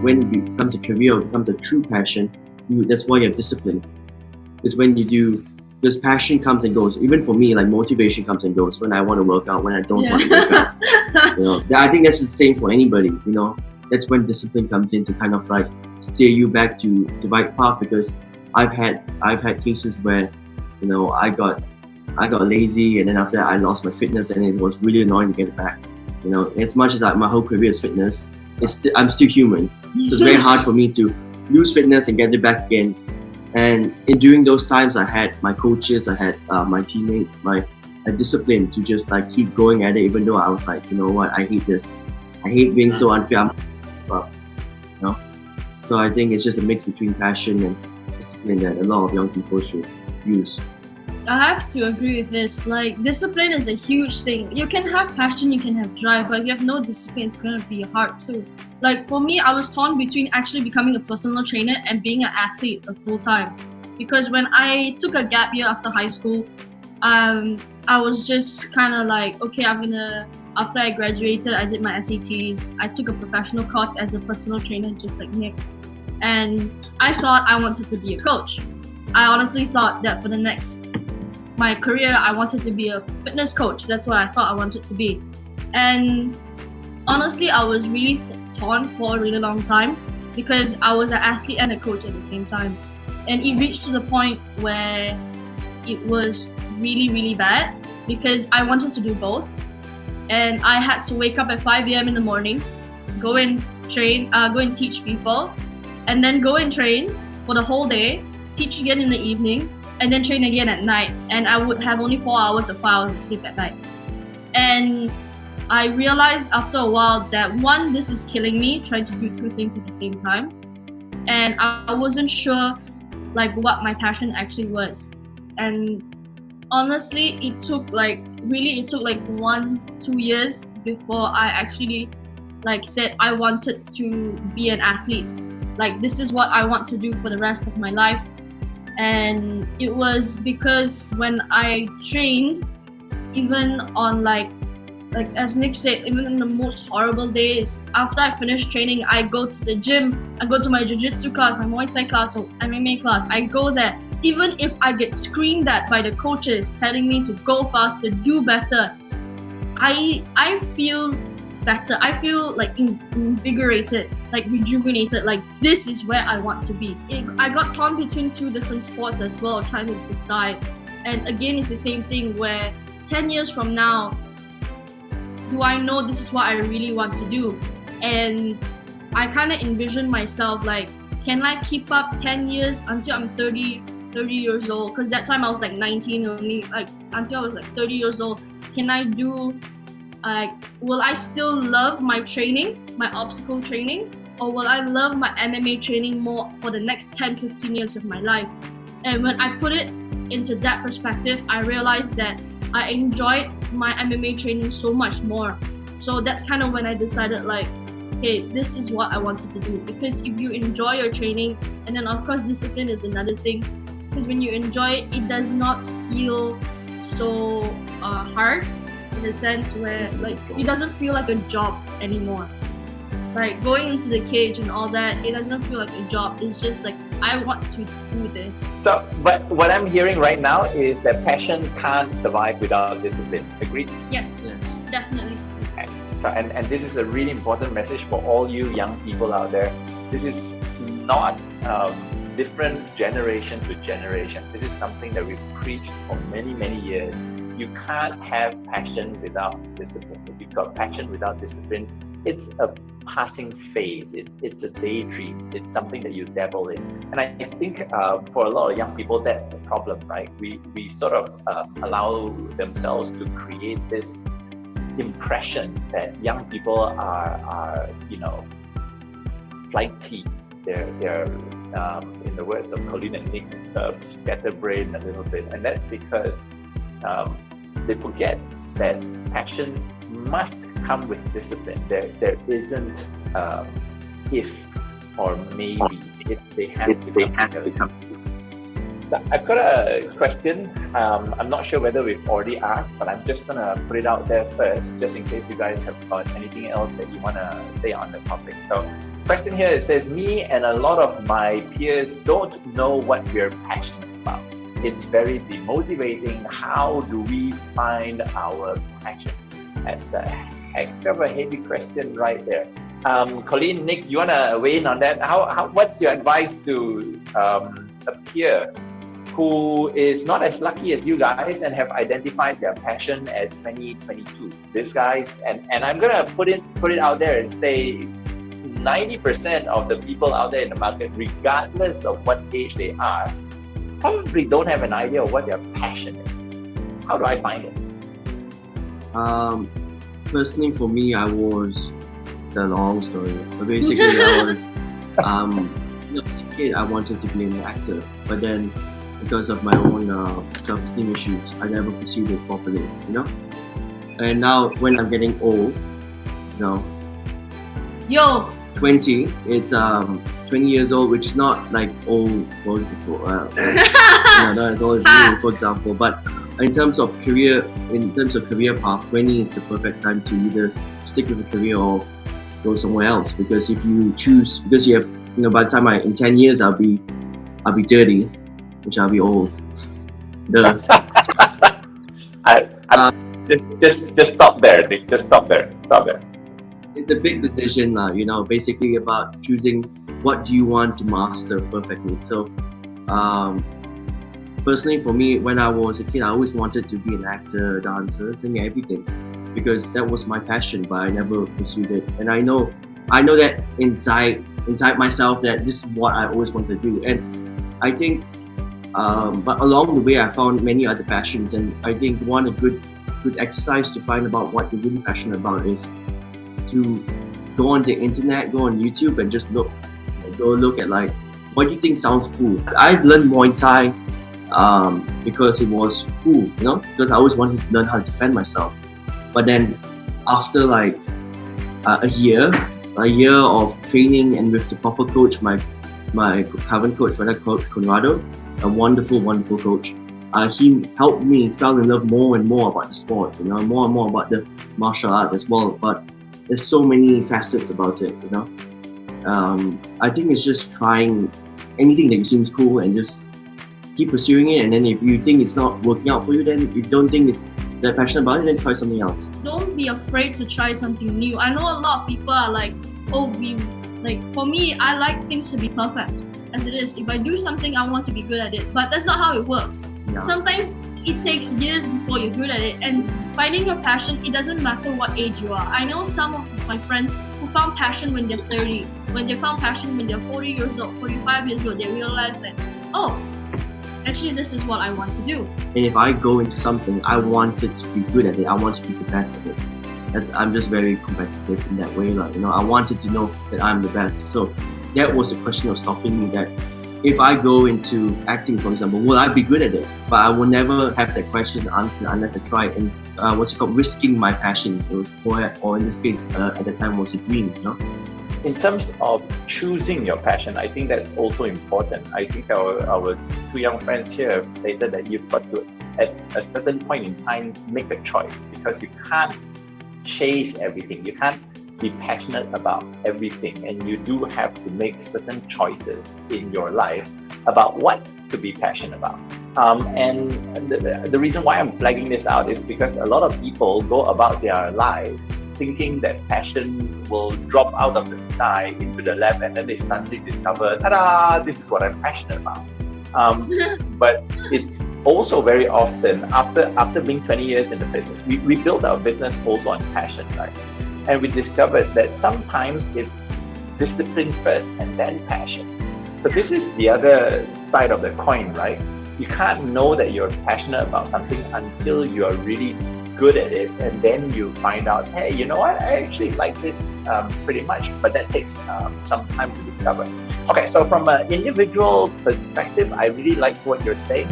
when it becomes a career, it becomes a true passion, that's why you have discipline. Is when you do, because passion comes and goes. Even for me, like motivation comes and goes. When I want to work out, when I don't want to work out. I think that's the same for anybody. That's when discipline comes in to kind of like steer you back to the right path. Because I've had cases where, I got lazy, and then after that I lost my fitness, and it was really annoying to get it back. As much as my whole career is fitness, I'm still human. So it's very hard for me to lose fitness and get it back again. And during those times, I had my coaches, I had my teammates, my discipline to just like keep going at it, even though I was like, you know what, I hate this. I hate being so unfair. So I think it's just a mix between passion and discipline that a lot of young people should use. I have to agree with this. Like, discipline is a huge thing. You can have passion, you can have drive, but if you have no discipline, it's going to be hard too. Like, for me, I was torn between actually becoming a personal trainer and being an athlete full time. Because when I took a gap year after high school, I was just kind of like, okay, after I graduated, I did my SATs. I took a professional course as a personal trainer, just like Nick. And I thought I wanted to be a coach. I honestly thought that for my career, I wanted to be a fitness coach. That's what I thought I wanted to be. And honestly, I was really torn for a really long time because I was an athlete and a coach at the same time. And it reached to the point where it was really, really bad because I wanted to do both. And I had to wake up at 5 a.m. in the morning, go and train, go and teach people, and then go and train for the whole day, teach again in the evening, and then train again at night. And I would have only 4 hours or 5 hours of sleep at night. And I realized after a while that one, this is killing me, trying to do two things at the same time. And I wasn't sure like what my passion actually was. And honestly, it took like 1-2 years before I actually like said I wanted to be an athlete. Like, this is what I want to do for the rest of my life. And it was because when I trained, even on like as Nick said, even in the most horrible days, after I finished training, I go to the gym, I go to my jiu-jitsu class, my Muay Thai class, or MMA class. I go there. Even if I get screamed at by the coaches telling me to go faster, do better, I feel better. I feel like invigorated, like rejuvenated, like this is where I want to be. I got torn between two different sports as well, trying to decide. And again, it's the same thing where 10 years from now, do I know this is what I really want to do? And I kind of envision myself like, can I keep up 10 years until I'm 30 years old? Because that time I was like 19 only, like until I was like 30 years old. Can I do, will I still love my training, my obstacle training? Or will I love my MMA training more for the next 10-15 years of my life? And when I put it into that perspective, I realized that I enjoyed my MMA training so much more. So that's kind of when I decided like, hey, this is what I wanted to do. Because if you enjoy your training, and then of course discipline is another thing, because when you enjoy it, it does not feel so hard, in the sense where like it doesn't feel like a job anymore. Like going into the cage and all that, it doesn't feel like a job. It's just like, I want to do this. So, but what I'm hearing right now is that passion can't survive without discipline. Agreed? Yes, definitely. Okay. So, and this is a really important message for all you young people out there. This is not different generation to generation. This is something that we've preached for many, many years. You can't have passion without discipline. If you've got passion without discipline, it's a passing phase. It's a daydream. It's something that you dabble in. And I think for a lot of young people, that's the problem, right? We sort of allow themselves to create this impression that young people are flighty. They're in the words of Colleen and Nick, scatterbrained a little bit. And that's because they forget that passion must come with discipline. There isn't if or maybes. They have to come. I've got a question. I'm not sure whether we've already asked, but I'm just gonna put it out there first, just in case you guys have got anything else that you wanna say on the topic. So, question here, it says, me and a lot of my peers don't know what we're passionate about. It's very demotivating. How do we find our passion? That's a heck of a heavy question right there. Colleen, Nick, you wanna weigh in on that? What's your advice to a peer who is not as lucky as you guys and have identified their passion at 2022? This guys, and I'm gonna put it out there and say 90% of the people out there in the market, regardless of what age they are, probably don't have an idea of what their passion is. How do I find it? Personally, for me, it's a long story, but basically I was, as a kid, I wanted to be an actor, but then because of my own self-esteem issues, I never pursued it properly, And now when I'm getting old, Yo, 20, it's 20 years old, which is not like old people, not as old as you, for example, but in terms of career path, 20 is the perfect time to either stick with a career or go somewhere else. Because if you choose, because you have, by the time in 10 years I'll be 30, which I'll be old. Just stop there, Nick. Just stop there. It's a big decision, basically about choosing what do you want to master perfectly. So, personally for me, when I was a kid, I always wanted to be an actor, dancer, singer, everything, because that was my passion, but I never pursued it. And I know that inside myself that this is what I always wanted to do. And I think, but along the way, I found many other passions. And I think one good exercise to find about what you're really passionate about is to go on the internet, go on YouTube, and just look at like what do you think sounds cool. I learned Muay Thai because it was cool, because I always wanted to learn how to defend myself. But then after like a year of training and with the proper coach, my current coach, Coach Conrado, a wonderful coach, he helped me fall in love more and more about the sport, more and more about the martial art as well. But there's so many facets about it, I think it's just trying anything that seems cool and just keep pursuing it. And then if you think it's not working out for you, then if you don't think it's that passionate about it, then try something else. Don't be afraid to try something new. I know a lot of people are like, for me, I like things to be perfect as it is. If I do something, I want to be good at it. But that's not how it works. Yeah. Sometimes it takes years before you're good at it. And finding your passion, it doesn't matter what age you are. I know some of my friends who found passion when they're 30. When they found passion when they're 40 years old, 45 years old, they realize that, actually this is what I want to do. And if I go into something, I want it to be good at it. I want to be the best at it. I'm just very competitive in that way. I wanted to know that I'm the best. So that was the question of stopping me, that if I go into acting, for example, will I be good at it? But I will never have that question answered unless I try. And risking my passion for it, or in this case, at the time was a dream, In terms of choosing your passion, I think that's also important. I think our two young friends here have stated that you've got to, at a certain point in time, make a choice, because you can't chase everything. You can't be passionate about everything, and you do have to make certain choices in your life about what to be passionate about. And the reason why I'm flagging this out is because a lot of people go about their lives thinking that passion will drop out of the sky into the lab, and then they suddenly discover, ta-da, this is what I'm passionate about. But it's also very often, after being 20 years in the business, we built our business also on passion, right? And we discovered that sometimes it's discipline first and then passion. So this is the other side of the coin, right? You can't know that you're passionate about something until you're really good at it, and then you find out, hey, you know what, I actually like this pretty much, but that takes some time to discover. Okay, so from an individual perspective, I really like what you're saying.